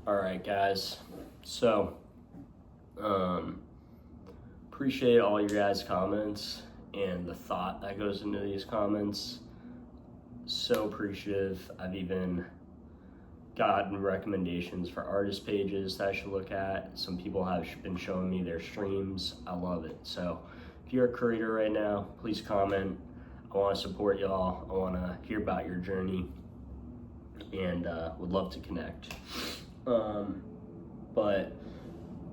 All right, guys. So, um, appreciate all your guys' comments and the thought that goes into these comments. So appreciative. I've even gotten recommendations for artist pages that I should look at. Some people have been showing me their streams. I love it. So, if you're a creator right now, please comment. I want to support y'all. I want to hear about your journey and would love to connect. But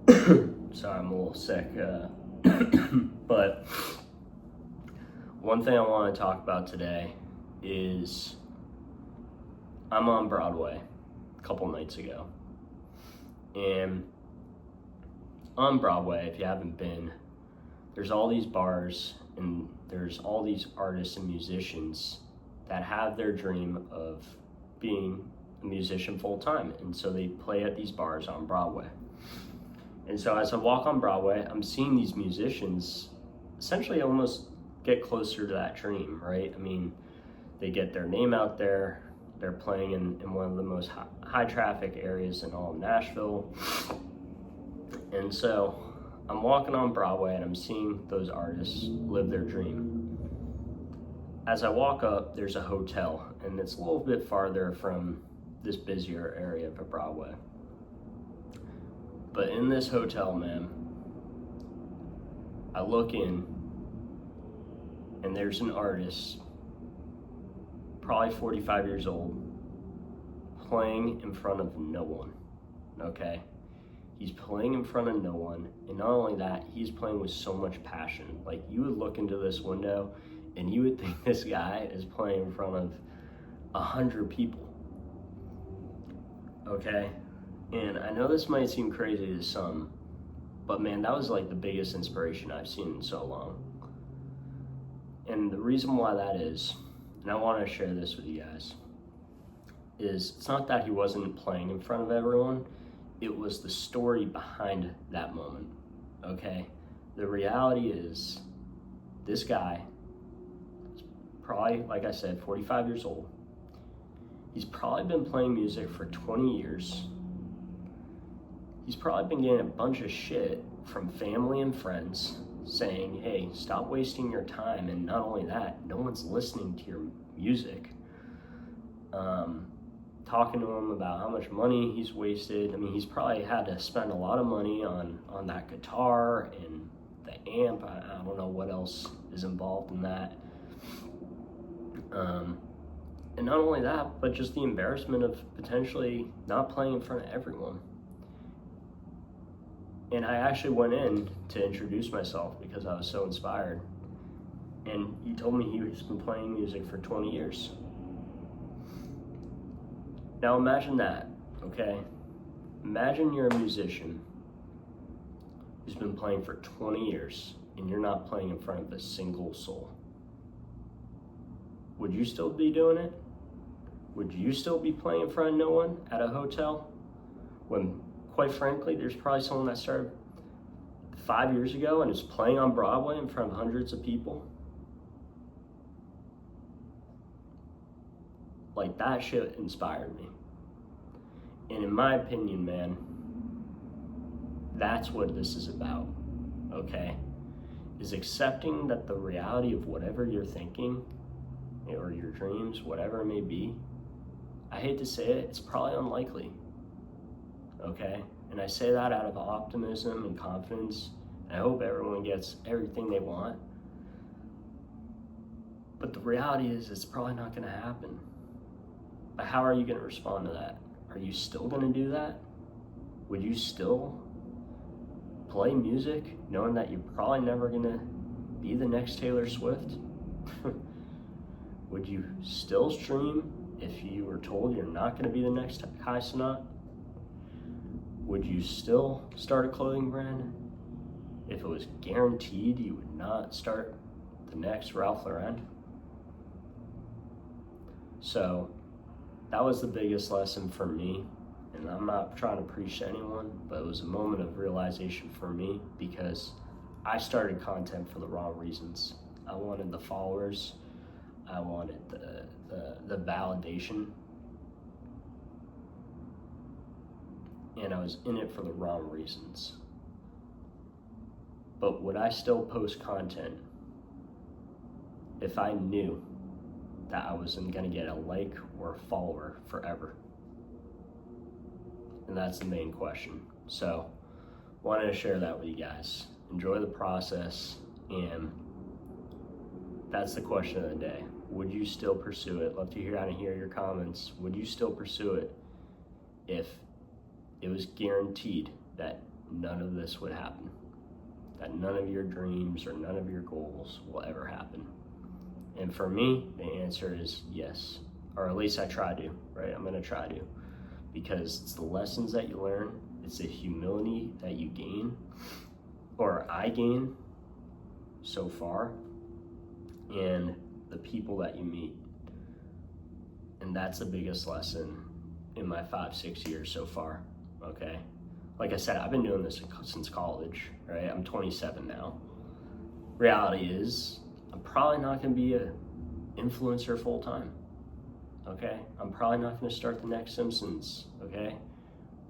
sorry, I'm a little sick. But one thing I want to talk about today is I'm on Broadway a couple nights ago. And on Broadway, if you haven't been, there's all these bars and there's all these artists and musicians that have their dream of being a musician full time. And so they play at these bars on Broadway. And so as I walk on Broadway, I'm seeing these musicians essentially almost get closer to that dream, right? I mean, they get their name out there. They're playing in one of the most high traffic areas in all of Nashville. And so I'm walking on Broadway and I'm seeing those artists live their dream. As I walk up, there's a hotel, and it's a little bit farther from this busier area of Broadway. But in this hotel, man, I look in and there's an artist, probably 45 years old, playing in front of no one, okay? He's playing in front of no one, and not only that, he's playing with so much passion. Like, you would look into this window and you would think this guy is playing in front of 100 people, okay? And I know this might seem crazy to some, but man, that was like the biggest inspiration I've seen in so long. And the reason why that is, and I want to share this with you guys, is it's not that he wasn't playing in front of everyone, it was the story behind that moment, okay? The reality is, this guy is probably, like I said, 45 years old. He's probably been playing music for 20 years. He's probably been getting a bunch of shit from family and friends saying, hey, stop wasting your time. And not only that, no one's listening to your music. Talking to him about how much money he's wasted. I mean, he's probably had to spend a lot of money on that guitar and the amp. I don't know what else is involved in that. And not only that, but just the embarrassment of potentially not playing in front of everyone. And I actually went in to introduce myself because I was so inspired. And he told me he's been playing music for 20 years. Now imagine that, okay? Imagine you're a musician who's been playing for 20 years and you're not playing in front of a single soul. Would you still be doing it? Would you still be playing in front of no one at a hotel? When, quite frankly, there's probably someone that started 5 years ago and is playing on Broadway in front of hundreds of people. Like, that shit inspired me. And in my opinion, man, that's what this is about, okay? Is accepting that the reality of whatever you're thinking or your dreams, whatever it may be, I hate to say it, it's probably unlikely, okay? And I say that out of optimism and confidence. And I hope everyone gets everything they want. But the reality is it's probably not gonna happen. But how are you gonna respond to that? Are you still gonna do that? Would you still play music knowing that you're probably never gonna be the next Taylor Swift? Would you still stream if you were told you're not gonna be the next Kai Cenat? Would you still start a clothing brand if it was guaranteed you would not start the next Ralph Lauren? So that was the biggest lesson for me. And I'm not trying to preach to anyone, but it was a moment of realization for me because I started content for the wrong reasons. I wanted the followers. I wanted the validation. and I was in it for the wrong reasons. But would I still post content if I knew that I wasn't gonna get a like or a follower forever? And that's the main question. So, wanted to share that with you guys. Enjoy the process, and that's the question of the day. Would you still pursue it? Love to hear your comments. Would you still pursue it if it was guaranteed that none of this would happen? That none of your dreams or none of your goals will ever happen? And for me, the answer is yes. Or at least I try to, right? I'm gonna try to. Because it's the lessons that you learn, it's the humility that you gain, or I gain so far, and the people that you meet. And that's the biggest lesson in my 5-6 years so far, okay? Like I said, I've been doing this since college, right? I'm 27 now. Reality is, I'm probably not gonna be an influencer full time, okay? I'm probably not gonna start the next Simpsons, okay?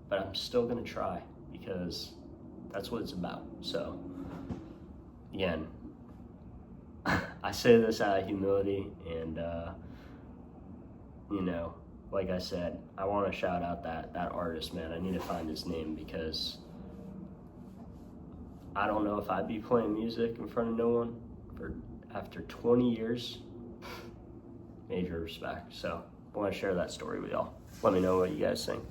But I'm still gonna try, because that's what it's about. So, again, I say this out of humility, and like I said, I want to shout out that artist, man. I need to find his name, because I don't know if I'd be playing music in front of no one after 20 years. Major respect. So I want to share that story with y'all. Let me know what you guys think.